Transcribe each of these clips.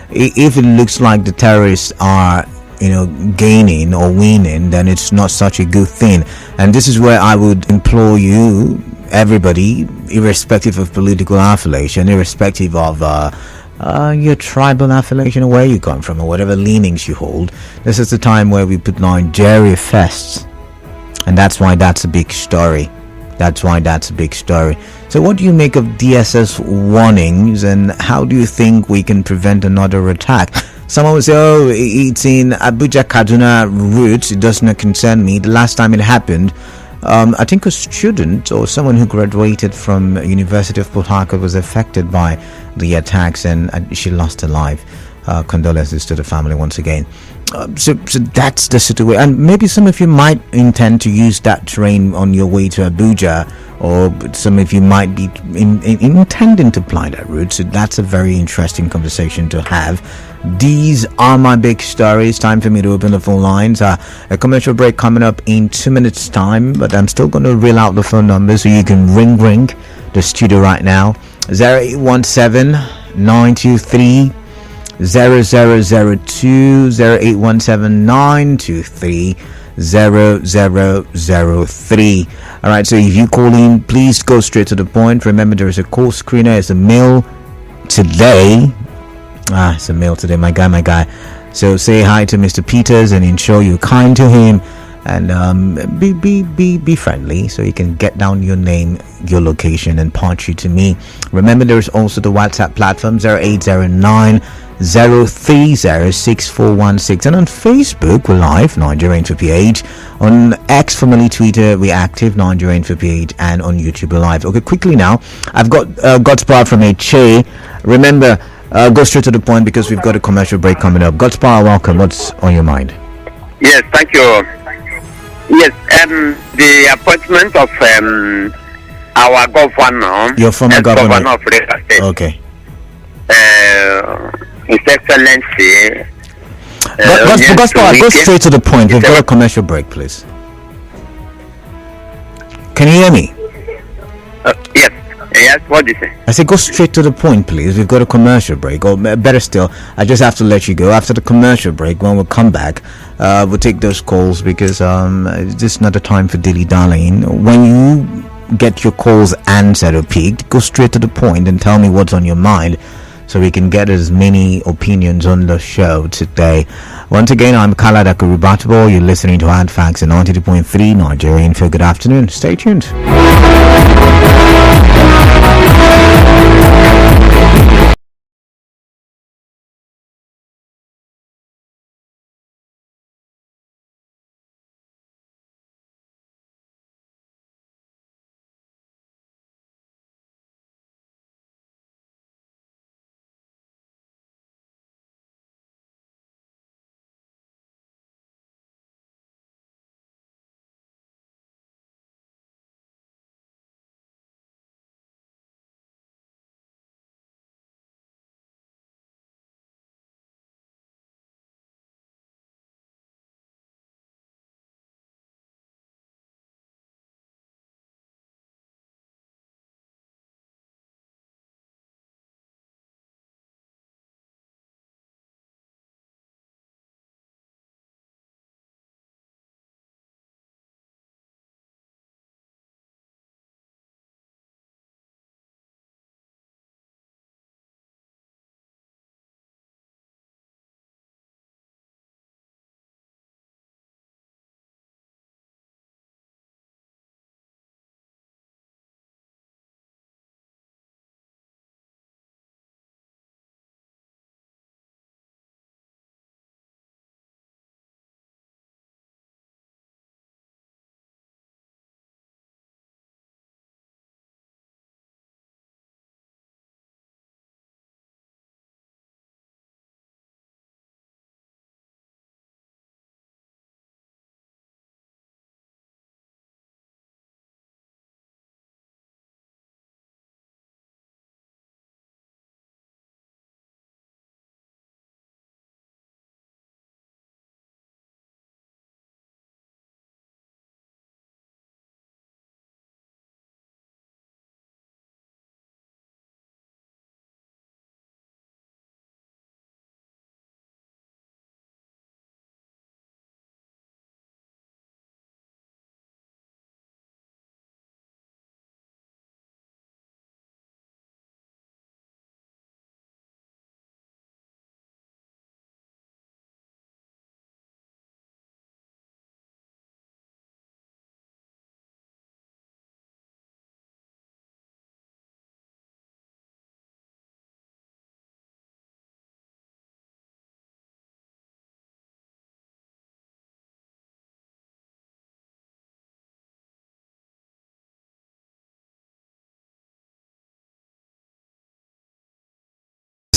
if it looks like the terrorists are gaining or winning, then it's not such a good thing. And this is where I would implore you, everybody, irrespective of political affiliation, irrespective of your tribal affiliation or where you come from or whatever leanings you hold, this is the time where we put Nigeria first. And that's why that's a big story. So what do you make of DSS warnings, and how do you think we can prevent another attack? Someone will say, oh, it's in Abuja-Kaduna route, it does not concern me. The last time it happened, I think a student or someone who graduated from University of Port Harcourt was affected by the attacks, and she lost her life. Condolences to the family once again. So that's the situation. And maybe some of you might intend to use that train on your way to Abuja, or some of you might be intending to apply that route. So that's a very interesting conversation to have. These are my big stories. Time for me to open the phone lines. A commercial break coming up in 2 minutes time, but I'm still going to reel out the phone number so you can ring the studio right now. 0817 923 0002, 0817 923 0003. All right, so if you call in, please go straight to the point. Remember, there is a call screener. It's a mail today. It's a mail today, my guy. So say hi to Mr. Peters and ensure you're kind to him, and be friendly, so you can get down your name, your location, and part you to me. Remember, there's also the WhatsApp platform 0809 0306416, and on Facebook we're live, Nigeria Info PH. On X, formerly Twitter, we're active, Nigeria Info PH, and on YouTube we're live. Okay, quickly now, I've got Godspire from HA. Remember, go straight to the point because we've got a commercial break coming up. Godspire, welcome. What's on your mind? Yes, thank you. Yes, the appointment of our governor, your former governor of River State. Okay. His Excellency. Godspire, go straight to the point. We've got a commercial break, please. Can you hear me? Yes, what do you say? I say go straight to the point, please. We've got a commercial break, or better still, I just have to let you go. After the commercial break, when we come back, we'll take those calls, because this is not a time for dilly-dallying. When you get your calls answered or picked, go straight to the point and tell me what's on your mind, so we can get as many opinions on the show today. Once again, I'm Kala Dakurubatabo. You're listening to Ad Facts at 92.3 Nigeria Info. Good afternoon. Stay tuned.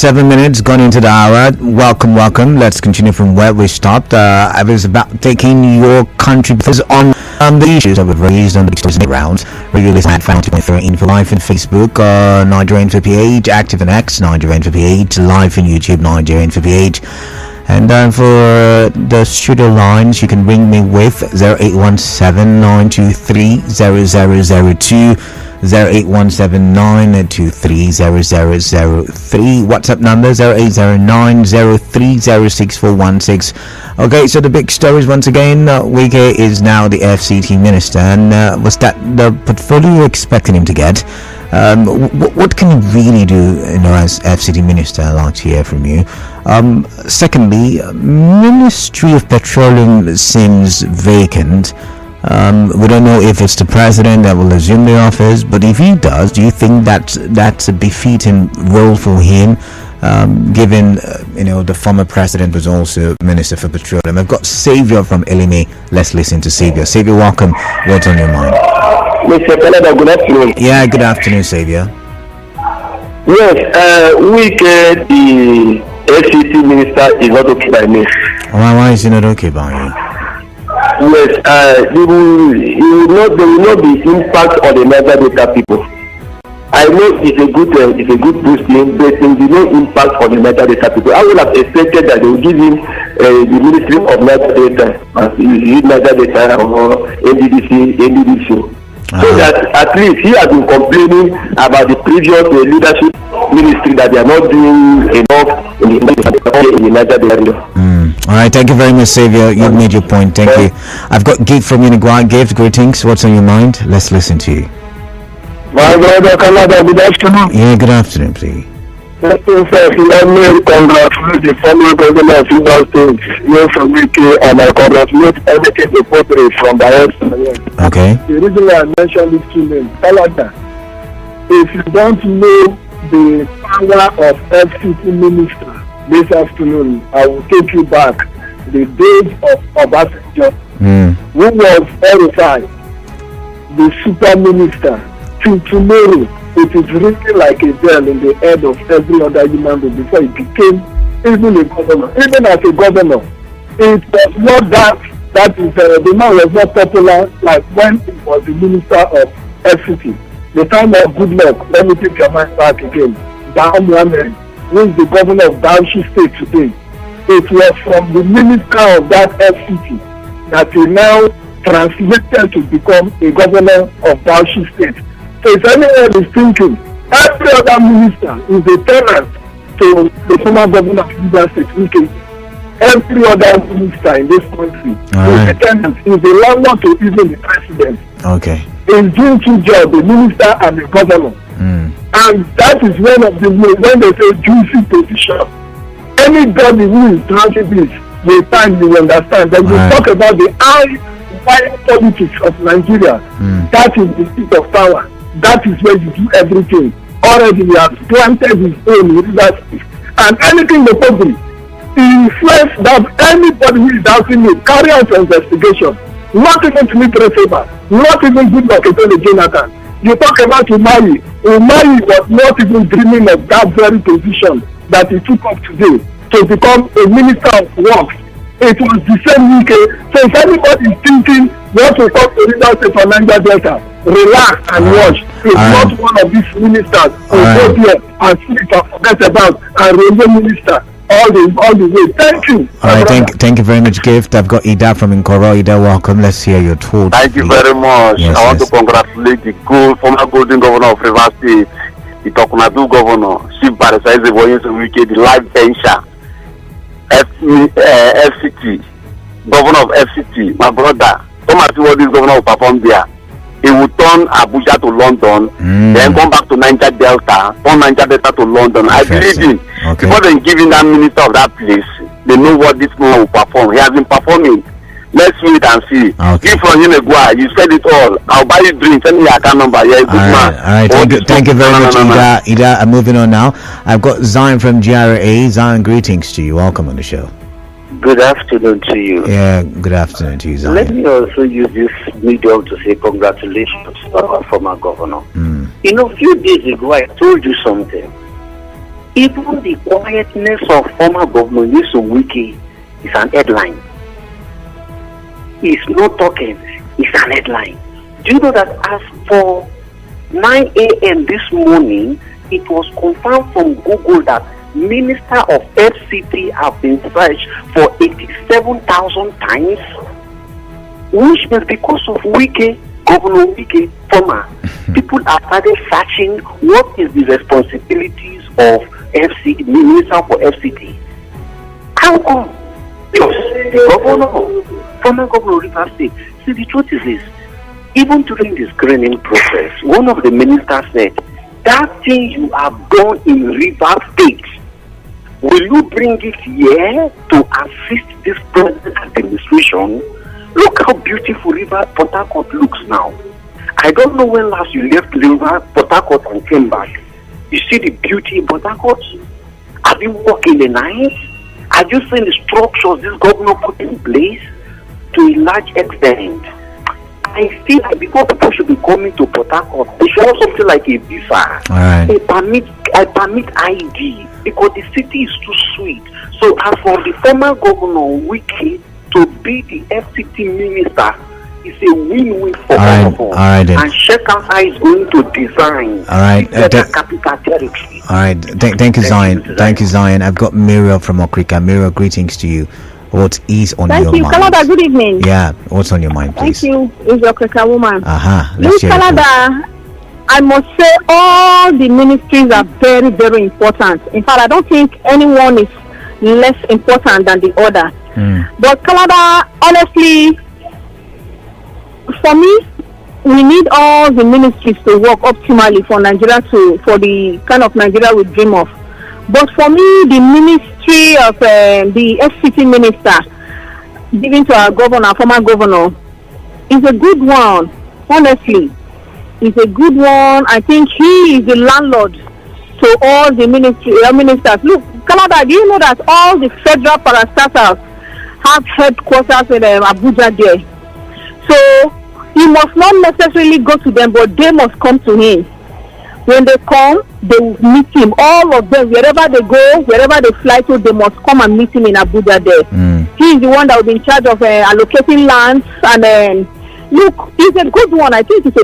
7 minutes gone into the hour. Welcome. Let's continue from where we stopped. I was about taking your contributions on the issues that we've raised on the rounds. Radio listener found to for info live on Facebook, Nigerian for PH, active on X, Nigerian for PH, live on YouTube, Nigerian for PH. And for the studio lines, you can ring me with 0817-923-0002, 0817-923-0003. WhatsApp number 0809-0306416. Okay, so the big stories once again. Wike is now the FCT Minister, and was that the portfolio you expected him to get? What can he really do, as FCT Minister? I'd like to hear from you. Secondly, Ministry of Petroleum seems vacant. We don't know if it's the president that will assume the office, but if he does, do you think that's a befitting role for him, given the former president was also Minister for Petroleum? I've got Xavier from Elime. Let's listen to Xavier. Xavier, welcome. What's on your mind? Mr. Canada, good afternoon. Yeah, good afternoon, Xavier. Yes, Wike, the FCT Minister, is not okay by me. Why is he not okay by you? Yes, there will not be impact on the metadata people. I know it's a good boosting, but there will be no impact on the metadata people. I would have expected that they will give him the Ministry of Metadata, metadata or NDDC. So that at least he has been complaining about the previous leadership ministry that they are not doing enough in the metadata. All right, thank you very much, Xavier. You've made your point. Thank you. I've got Gift from Uruguay. Gift, greetings. What's on your mind? Let's listen to you. My brother Canada, good afternoon. Yeah, good afternoon, please. First, let me congratulate the former governor of Rivers State, Nyesom E Wike, and I congratulate everything the portrait from the head. Okay. The reason why I mentioned these two names, Canada, if you don't know the power of FCT Minister this afternoon, I will take you back the days of Obasanjo, who was verified the super minister. Till tomorrow, it is written like a bell in the head of every other human being before he became even a governor. Even as a governor, it was not that is the man was not popular like when he was the minister of FCT. The time of good luck, let me take your mind back again. Baham Mohammed, who is the governor of Bauchi State today, it was from the minister of that FCT that he now translated to become a governor of Bauchi State. So if anyone is thinking, every other minister is a tenant to the former governor of Rivers State, Wike. Every other minister in this country is a tenant, is a landlord to even the president. Okay. Is doing two jobs, the minister and the governor. And that is one of the when they say juicy position. Anybody who is trying this, with time you understand. Then we talk about the high politics of Nigeria. That is the seat of power. That is where you do everything. Already we have planted his own university. And anything the public, he first that anybody who is doubting me, carry out investigation. Not even to me, not even good luck to Jonathan. You talk about Umahi. Umahi was not even dreaming of that very position that he took up today to become a minister of works. It was the same Wike. So if anybody is thinking what we call the Rivers State for Niger Delta, relax and watch. It's not one of these ministers who go there and sleep and forget about and railway minister all the way. Thank you. All right, thank you very much, Gift. I've got Ida from Nkoro. Ida, welcome. Let's hear your thoughts. Thank you very much. Yes, I want to congratulate the former golden governor of Rivers State, the Tokunadu governor, Chief Barrister Nyesom E Wike, the live bencher, FCT, governor of FCT, my brother. Come and see what this governor will perform there. He will turn Abuja to London, then come back to Niger Delta, turn Niger Delta to London. I believe in. Before they give him that minister of that place, they know what this man will perform. He has been performing. Let's wait and see. Give from him a go. You said it all. I'll buy you drinks. Send me your account number. Yeah, good man. All right. Thank you very much, Ida. I'm moving on now. I've got Zion from GRA. Zion, greetings to you. Welcome on the show. Good afternoon to you. Yeah, good afternoon to you, Zion. Let me also use this medium to say congratulations to our former governor. A few days ago, I told you something. Even the quietness of former Governor Nyesom E Wike is an headline. He's not talking, it's an headline. Do you know that as for 9 a.m. this morning, it was confirmed from Google that Minister of FCT have been searched for 87,000 times, which means because of Wike, Governor Wike, former, people are started searching what is the responsibilities of FCT, Minister for FCT. How come? Because the governor, former Governor of Rivers State, see, the truth is this, even during the screening process, one of the ministers said, that thing you have done in Rivers State, will you bring it here to assist this present administration? Look how beautiful Port Harcourt looks now. I don't know when last you left Port Harcourt and came back. You see the beauty in Port Harcourt? Have you walked in the night? Have you seen the structures this governor put in place to a large extent? I feel like before people should be coming to Port Harcourt, they should have something like a visa, a permit ID, because the city is too sweet. So as for the former governor Wike to be the FCT minister, it's a win-win for all of us. And check out how he's going to design capital territory. All right, thank you, Zion. Thank you, Zion. I've got Muriel from Okrika. Muriel, greetings to you. What is on your mind? Thank you, Canada. Good evening. Yeah, what's on your mind, please? Thank you. It's your Okrika woman. Let's hear Canada, I must say all the ministries are very, very important. In fact, I don't think anyone is less important than the other. But Canada, honestly, for me, we need all the ministries to work optimally for Nigeria for the kind of Nigeria we dream of. But for me, the ministry of the FCT minister given to our governor, former governor, is a good one. Honestly, is a good one. I think he is the landlord to all the ministers. Look, Canada, do you know that all the federal parastatals have headquarters in Abuja there? So he must not necessarily go to them, but they must come to him. When they come, they will meet him. All of them, wherever they go, wherever they fly to, they must come and meet him in Abuja there. He is the one that will be in charge of allocating lands. And look, he's a good one. I think that's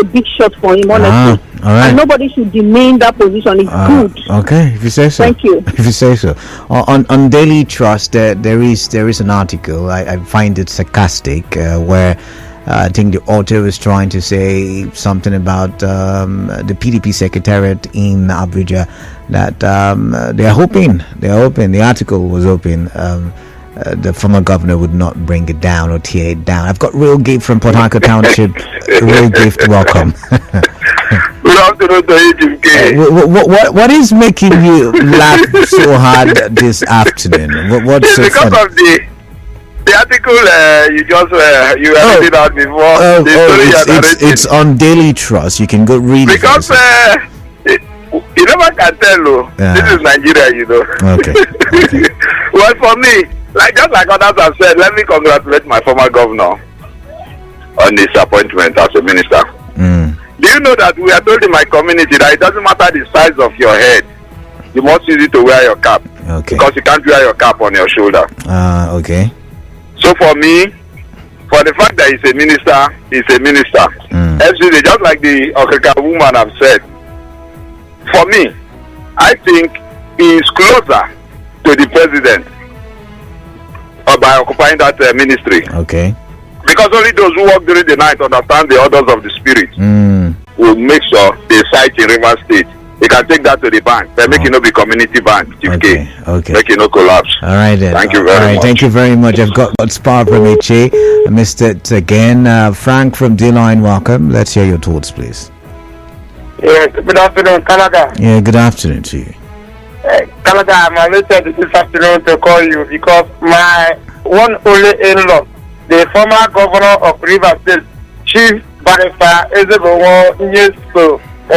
a big shot for him, honestly. All right. And nobody should demean that position. It's good. Okay, if you say so. Thank you. If you say so. On Daily Trust, there is an article. I find it sarcastic where I think the author is trying to say something about the PDP secretariat in Abuja, that they're hoping, the article was hoping the former governor would not bring it down or tear it down. I've got Real Gift from Port Harcourt Township. Real Gift, welcome. Good afternoon to you, what is making you laugh so hard this afternoon? What's so because funny? of the article you just you have read out before. It's on Daily Trust. You can go read it. Because you never can tell. This is Nigeria, you know. Okay. Well, for me, just like others have said, let me congratulate my former governor on his appointment as a minister. Do you know that we are told in my community that it doesn't matter the size of your head, you must use it to wear your cap. Okay. Because you can't wear your cap on your shoulder. Okay. So for me, for the fact that he's a minister, he's a minister. FCT, just like the Okrika woman have said, for me, I think he is closer to the president by occupying that ministry. Okay. Because only those who work during the night understand the orders of the spirit. Will make sure they site in River State. They can take that to the bank. They make it not be community bank. Okay. Make it not collapse. All right then. Thank you very much. Thank you very much. I've got Spar from HA. I missed it again. Frank from D-Line, welcome. Let's hear your thoughts, please. Yes, good afternoon, Canada. Yeah, good afternoon to you. Canada, I'm related this afternoon to call you because my one only in-law, the former governor of Rivers State, Chief Barrister Ezebo Nyesom E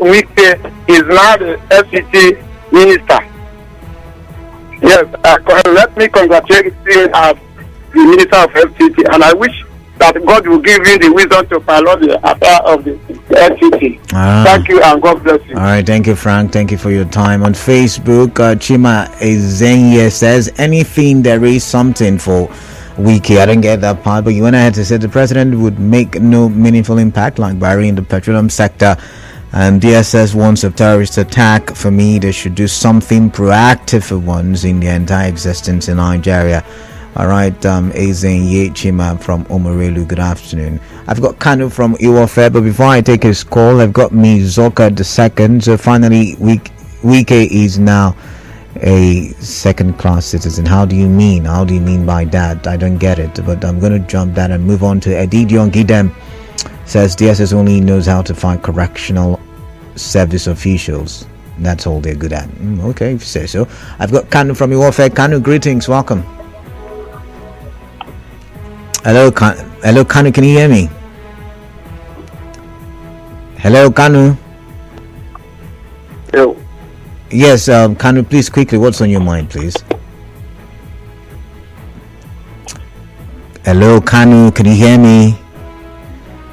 Wike, is now the FCT Minister. Yes, let me congratulate him as the Minister of FCT, and I wish that God will give him the wisdom to pilot the affair of the FCT. Thank you and God bless you. All right, thank you, Frank. Thank you for your time. On Facebook, Chima Ezenye says, anything there is something for Wike. I don't get that part, but you went ahead to say the president would make no meaningful impact like Barry in the petroleum sector. And DSS wants a terrorist attack. For me, they should do something proactive for once in their entire existence in Nigeria. All right, Ezenye Chima from Omorelu, good afternoon. I've got Kanu from Iwofe, but before I take his call, I've got Mizoka the second. So finally, Wike is now a second-class citizen. How do you mean? How do you mean by that? I don't get it, but I'm going to jump that and move on to Edidion Gidem. Says DSS only knows how to find correctional service officials. That's all they're good at. Okay, if you say so. I've got Kanu from Iwofe. Kanu, greetings, welcome. Hello, Kanu, can you hear me? Hello, Kanu. Hello. Yes, Kanu, please quickly, what's on your mind, please? Hello, Kanu, can you hear me?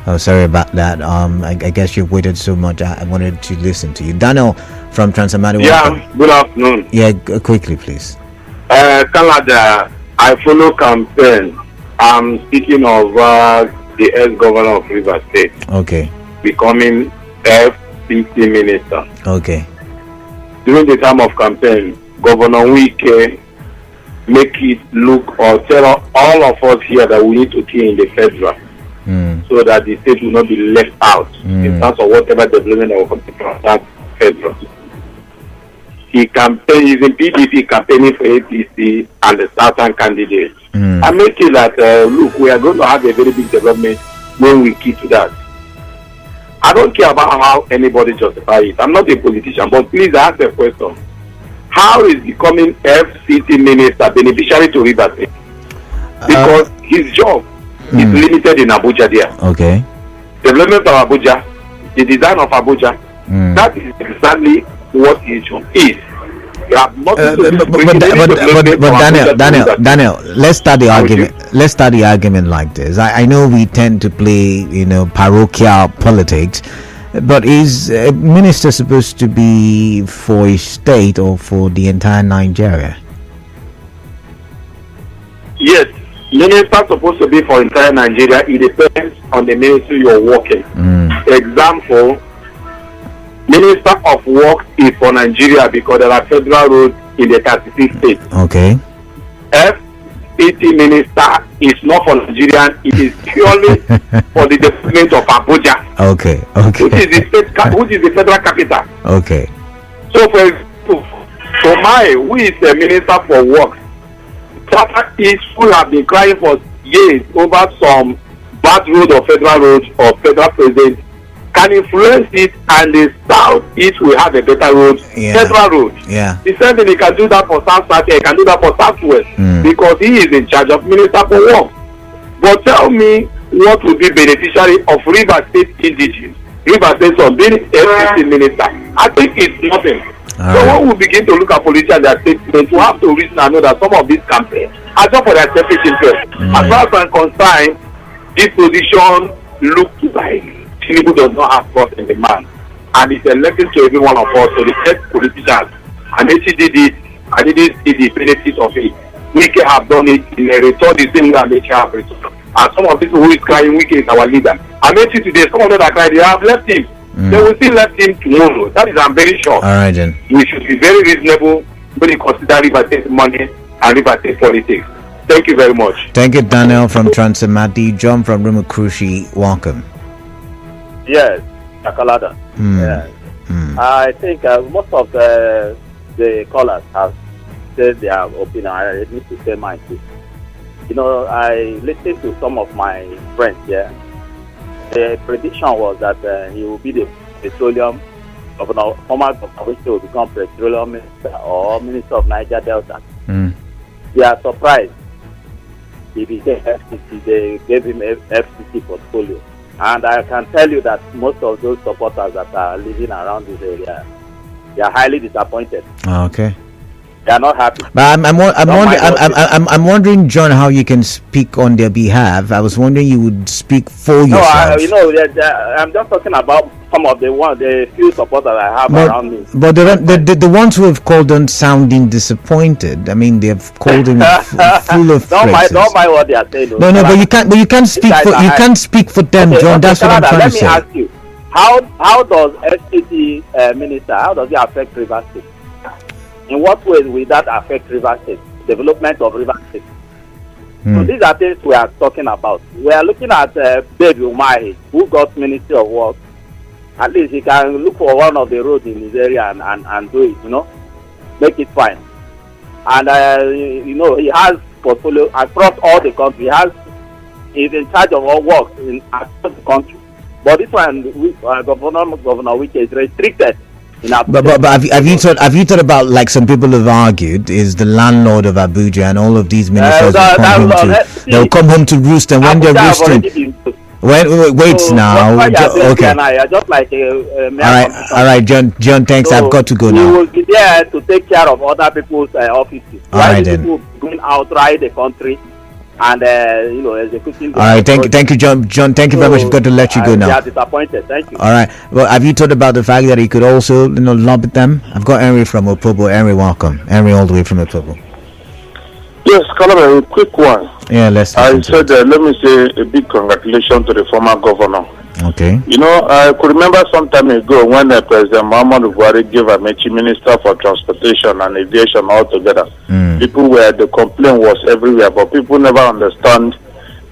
Oh, sorry about that. I guess you've waited so much. I wanted to listen to you. Daniel from Transamadi. Yeah, good afternoon. Yeah, quickly, please. Canada, I follow campaign. I'm speaking of the ex-governor of Rivers State. Okay. Becoming FCT Minister. Okay. During the time of campaign, Governor Wike make it look or tell all of us here that we need to key in the federal so that the state will not be left out in terms of whatever development that will come from that federal. He campaign is in PDP campaigning for APC and the Southern candidates. I make it that look, we are going to have a very big development when we key to that. I don't care about how anybody justify it. I'm not a politician, but please ask a question. How is becoming FCT Minister beneficiary to Rivers State? Because his job is limited in Abuja there. Okay. Development of Abuja, the design of Abuja, that is exactly what his job is. But Daniel, let's start the argument. Let's start the argument like this. I know we tend to play, parochial politics, but is a minister supposed to be for a state or for the entire Nigeria? Yes, minister supposed to be for entire Nigeria. It depends on the ministry you're working. Example. Minister of Works is for Nigeria because there are federal roads in the 36 states. Okay. FCT Minister is not for Nigeria. It is purely for the development of Abuja. Okay. Which is the federal capital. Okay. So for who is the Minister for Works, Papa Eastwood have been crying for years over some bad road or federal roads or federal president can influence it, and the southeast will have a better road, federal road. Yeah. The same thing he can do that for south, he can do that for southwest because he is in charge of Minister for Works. But tell me what would be beneficiary of Rivers State indigenous, Rivers State on being FCT Minister. I think it's nothing. So when we begin to look at politicians that statements, we have to reason and know that some of these campaigns are just for their selfish interest. As far as I'm concerned, this position looks like Tinubu does not have trust in the man, and it's a lesson to every one of us, to the ex-politicians. And they did it, I didn't see the benefits of it. Wike have done it in a return the same way and they have returned. And some of people who is crying, Wike is our leader. I met you today, some of them are crying, they have left him. They will still left him tomorrow. That is, I'm very sure. All right, then. We should be very reasonable when we consider Rivers State money and Rivers State politics. Thank you very much. Thank you, Daniel from Transamadi. John from Rumukrushi, welcome. Yes, Chakalada. Yes. I think most of the callers have said their opinion. I need to say mine too. I listened to some of my friends here. The prediction was that he will be the petroleum governor, former governor, which will become petroleum minister or minister of Niger Delta. They are surprised. He became FCT. They gave him FCT portfolio. And I can tell you that most of those supporters that are living around this area, they are highly disappointed. Okay. They are not happy. But I'm wondering, John, how you can speak on their behalf. I was wondering you would speak for yourself. I'm just talking about some of the few supporters I have around me. But the ones who have called on sounding disappointed. I mean, they have called him full of phrases. Don't mind what they are saying. No, but you can't speak you can't speak for them, okay, John. That's what I'm trying to say. Let me ask you, how does FCT Minister, how does it affect Rivers State? In what ways will that affect Rivers State? Development of Rivers State. So these are things we are talking about. We are looking at Baby Umahi, who got Ministry of Works. At least he can look for one of the roads in his area and do it, make it fine. And, he has portfolio across all the country. He's in charge of all works across the country. But this one, Governor Wike is restricted. But have you thought about, like some people have argued, is the landlord of Abuja and all of these ministers they'll come home to roost, and when they're roosting, wait now. Okay. Just like all right, John. Thanks. So I've got to go now. We will be there to take care of other people's offices. All right, then. People going outside the country and executing. All right, thank you, John. Thank you very much. I've got to let you go now. We are disappointed. Thank you. All right. Well, have you thought about the fact that he could also, lobby them? I've got Henry from Opobo. Henry, welcome. Henry, all the way from Opobo. Yes, Caleb, a quick one. Yeah, let's. I said, let me say a big congratulations to the former governor. Okay. I could remember some time ago when President Muhammadu Buhari gave Amechi Minister for Transportation and Aviation altogether. People the complaint was everywhere, but people never understand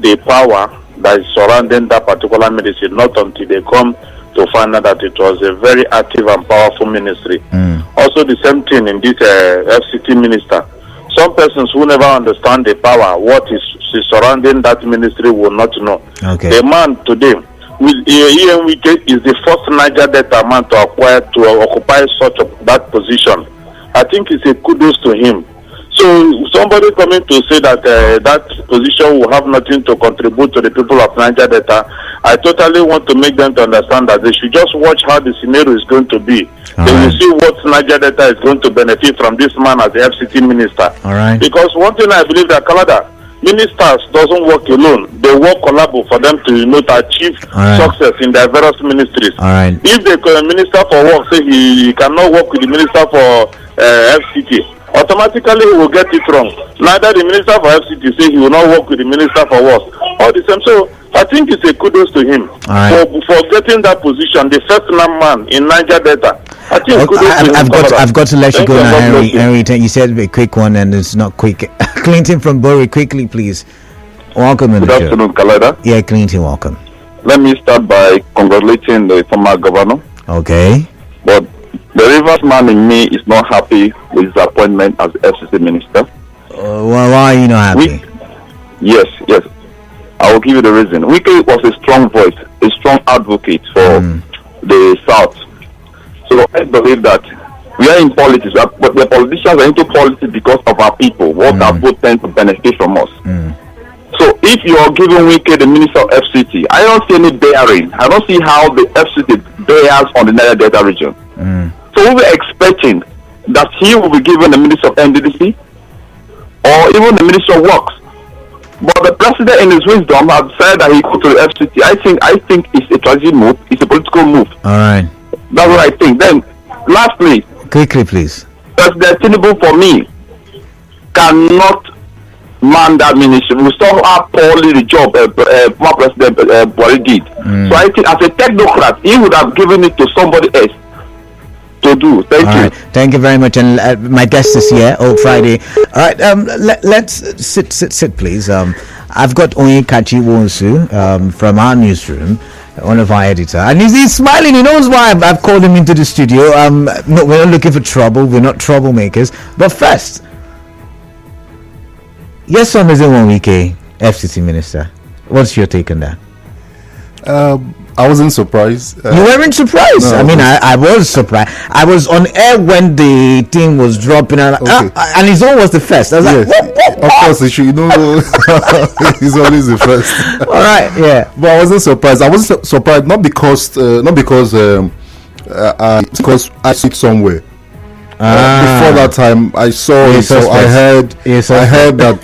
the power that is surrounding that particular ministry, not until they come to find out that it was a very active and powerful ministry. Also, the same thing in this FCT Minister. Some persons who never understand the power, what is surrounding that ministry will not know. Okay. The man today, E Wike is the first Niger Delta man to occupy that position. I think it's a kudos to him. So somebody coming to say that that position will have nothing to contribute to the people of Niger Delta, I totally want to make them to understand that they should just watch how the scenario is going to be. They will see what Niger Delta is going to benefit from this man as the FCT Minister. All right. Because one thing I believe that Canada ministers doesn't work alone. They work collaboratively for them to achieve success in their various ministries. All right. If the Minister for Work say he cannot work with the Minister for FCT, automatically he will get it wrong. Neither the Minister for FCT say he will not work with the Minister for Work. All the same. So I think it's a kudos to him for getting that position, the first man in Niger Delta. I think I've got to let you go now, Henry. You said a quick one, and it's not quick. Clinton from Bury, quickly, please. Welcome. Good afternoon, Kalada. Yeah, Clinton, welcome. Let me start by congratulating the former governor. Okay. But the Rivers man in me is not happy with his appointment as FCT Minister. Why are you not happy? Yes. I will give you the reason. Wike was a strong voice, a strong advocate for the South. So I believe that we are in politics, but the politicians are into politics because of our people, what our vote tend to benefit from us. So if you are giving Wike the Minister of FCT, I don't see any bearing. I don't see how the FCT bears on the Niger Delta region. So we were expecting that he will be given the Minister of NDDC or even the Minister of Works. But the president, in his wisdom, has said that he go to the FCT. I think it's a strategic move. It's a political move. All right. That's what I think. Then, lastly, quickly, please. President Tinubu, for me, cannot man that ministry. We saw how poorly the job former President Buhari did. So I think, as a technocrat, he would have given it to somebody else to do. Thank you. Right. Thank you very much. And my guest is here. Friday. All right. Let's sit, please. I've got Onyekachi Wonsu from our newsroom, one of our editors, and he's smiling. He knows why I've called him into the studio. No, we're not looking for trouble. We're not troublemakers. But first, Nyesom E Wike, FCT Minister. What's your take on that? I wasn't surprised. You weren't surprised? No, I mean, I was surprised. I was on air when the thing was dropping, and his own was the first. I was like, what? Of course, he's always the first. All right, yeah. But I wasn't surprised. I wasn't surprised not because I see it somewhere. Before that time, I saw it, so I heard that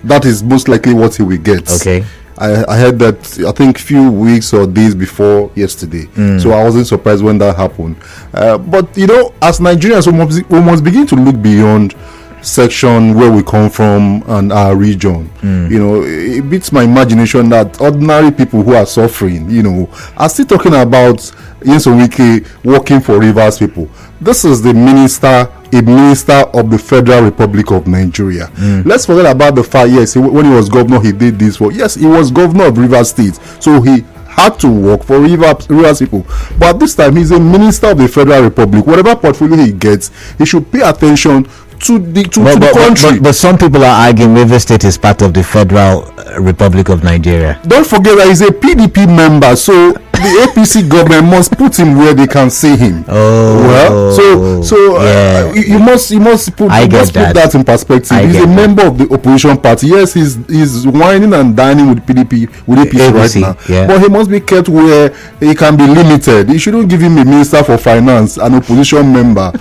that is most likely what he will get. Okay. I heard that, I think, few weeks or days before yesterday. So I wasn't surprised when that happened. But, you know, as Nigerians, we must begin to look beyond section where we come from and our region. You know, it beats my imagination that ordinary people who are suffering, you know, are still talking about Nyesom E Wike working for Rivers people. This is a minister of the Federal Republic of Nigeria. Let's forget about the fact, yes, when he was governor, he did this for, yes, he was governor of Rivers State, so he had to work for Rivers people. But this time, he's a minister of the Federal Republic. Whatever portfolio he gets, he should pay attention to the country. But some people are arguing Rivers State is part of the Federal Republic of Nigeria. Don't forget that he's a PDP member, so the APC government must put him where they can see him. You must put that in perspective. He's a member of the opposition party. Yes, he's whining and dining with PDP, with APC right now. But he must be kept where he can be limited. You shouldn't give him a minister for finance, an opposition member.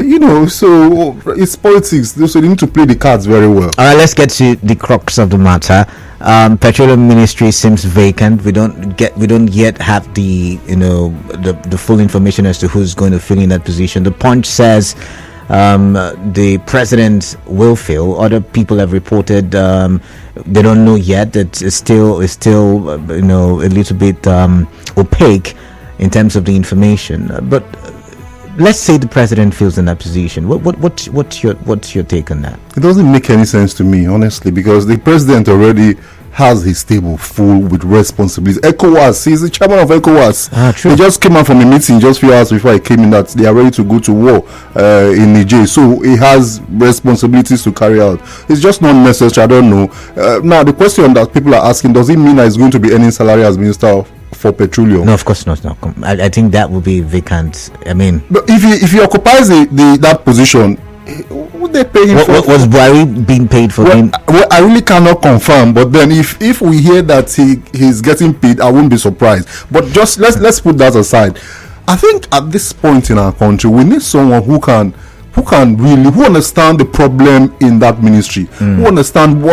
You know, so it's politics. So they need to play the cards very well. All right, let's get to the crux of the matter. Petroleum Ministry seems vacant. We don't yet have the full information as to who's going to fill in that position. The Punch says the president will fill. Other people have reported they don't know yet. That it's still a little bit opaque in terms of the information. But let's say the president fills in that position. What's your take on that? It doesn't make any sense to me, honestly, because the president already has his table full with responsibilities. ECOWAS, he's the chairman of ECOWAS. True. He just came out from a meeting just a few hours before he came in that they are ready to go to war in Niger. So he has responsibilities to carry out. It's just not necessary. I don't know. Now, the question that people are asking, does it mean that he's going to be earning salary as minister for Petroleum? No, of course not. No. I think that will be vacant. I mean, but if he occupies that position, would they pay him? Was Buhari being paid for him? Well, I really cannot confirm. But then, if we hear that he's getting paid, I won't be surprised. But just let's put that aside. I think at this point in our country, we need someone who understand the problem in that ministry, who understand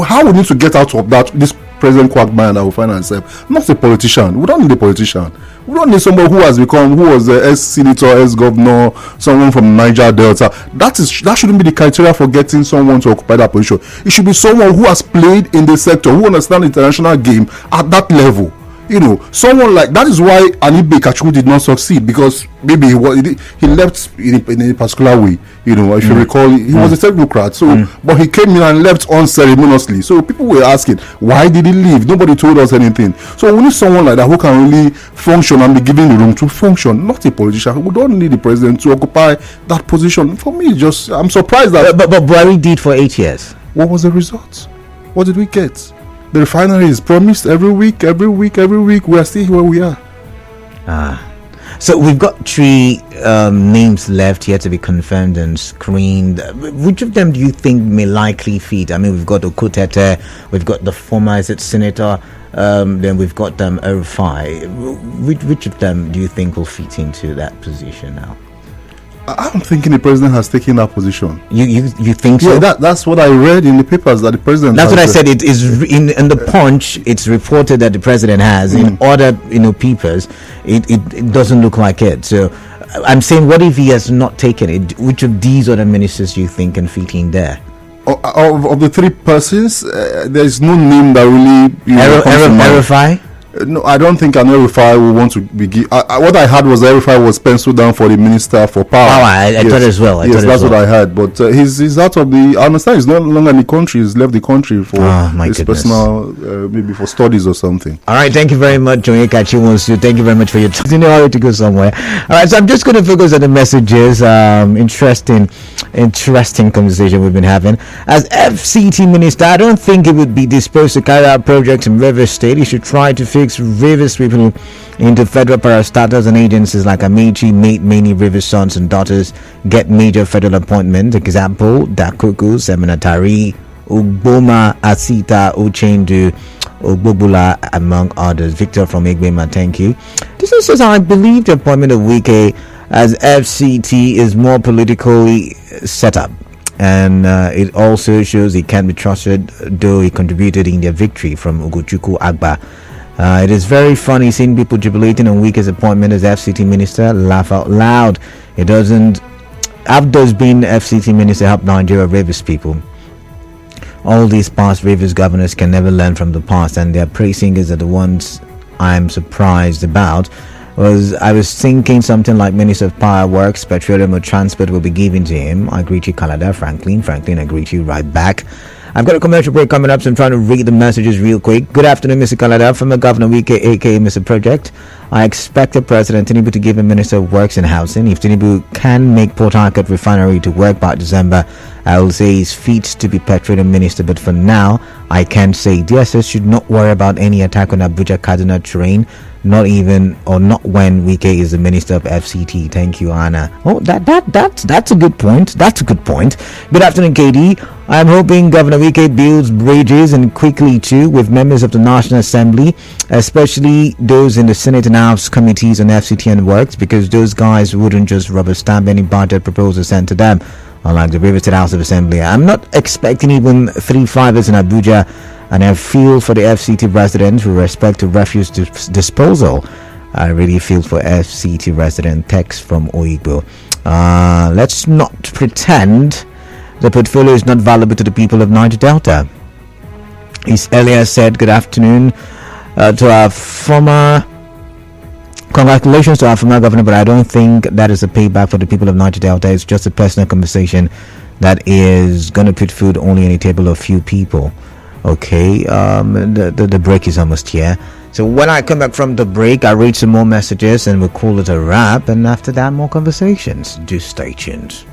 how we need to get out of this present quagmire that we find ourselves. Not a politician. We don't need a politician. We don't need somebody who was a ex-senator, ex-governor, someone from Niger Delta. That shouldn't be the criteria for getting someone to occupy that position. It should be someone who has played in the sector, who understands the international game at that level. You know, someone like that is why Anibe Kachu did not succeed, because maybe he left in a particular way. You know, if you recall, he was a technocrat. So, but he came in and left unceremoniously. So people were asking, why did he leave? Nobody told us anything. So we need someone like that who can really function and be given the room to function, not a politician. We don't need the president to occupy that position. For me, I'm surprised that. But Buhari did for 8 years. What was the result? What did we get? The refinery is promised every week. We are still where we are. So we've got 3 names left here to be confirmed and screened. Which of them do you think may likely fit? I mean, we've got Okutete, we've got the former senator, then we've got Erufai. Which of them do you think will fit into that position now? I'm thinking the president has taken that position. You think so? Yeah, that's what I read in the papers, that the president. That's what I said. It is in the Punch. It's reported that the president has. In other papers, it doesn't look like it. So I'm saying, what if he has not taken it? Which of these other ministers do you think can fit in there? Of the 3 persons, there is no name that really. Erufai? No, I don't think an Erufai will want to be. What I heard was Erufai was penciled down for the minister for power. I thought as well. That's what I heard. But he's out of the. I understand he's no longer in the country. He's left the country for his personal, maybe for studies or something. All right, thank you very much, Onyeka Chimonsu. Thank you very much for your time. You know how to go somewhere. All right, so I'm just going to focus on the messages. Interesting conversation we've been having. As FCT Minister, I don't think he would be disposed to carry out projects in Rivers State. He should try to fix Rivers people into federal parastatals and agencies like Amici, made many Rivers sons and daughters get major federal appointments. Example, Dakuku, Seminatari, Ugboma, Asita, Uchendu, Ogbobula, among others. Victor from Egbema, thank you. This is says, I believe the appointment of Wike as FCT is more politically set up. And it also shows he can be trusted, though he contributed in their victory from Ugochukwu Agba. It is very funny seeing people jubilating on Wike's appointment as FCT Minister. Laugh out loud. It doesn't. After being FCT Minister, help Nigeria Rivers people. All these past Rivers governors can never learn from the past, and their praising are the ones I'm surprised about. I was thinking something like Minister of Power Works, Petroleum or Transport will be given to him. I greet you, Canada. Franklin, I greet you right back. I've got a commercial break coming up, so I'm trying to read the messages real quick. Good afternoon, Mr. Canada. From the Governor Wike, aka Mr. Project. I expected President Tinubu to give a Minister of Works and Housing. If Tinubu can make Port Harcourt refinery to work by December, I will say he's fit to be Petroleum Minister. But for now, I can't say. DSS should not worry about any attack on Abuja-Kaduna train. Not even or not when Wike is the Minister of FCT. Thank you, Anna. Oh, that's a good point. That's a good point. Good afternoon, KD. I'm hoping Governor Wike builds bridges, and quickly too, with members of the National Assembly, especially those in the Senate and House committees on FCT and Works, because those guys wouldn't just rubber stamp any budget proposal sent to them, unlike the River State House of Assembly. I'm not expecting even 3 fivers in Abuja, and I feel for the FCT residents with respect to refuse disposal. I really feel for FCT resident. Text from Oigbo. Let's not pretend the portfolio is not valuable to the people of Niger Delta. He's earlier said good afternoon to our former. Congratulations to our former governor, but I don't think that is a payback for the people of Niger Delta. It's just a personal conversation that is going to put food only on the table of few people. Okay, the break is almost here. So when I come back from the break, I read some more messages and we'll call it a wrap. And after that, more conversations. Do stay tuned.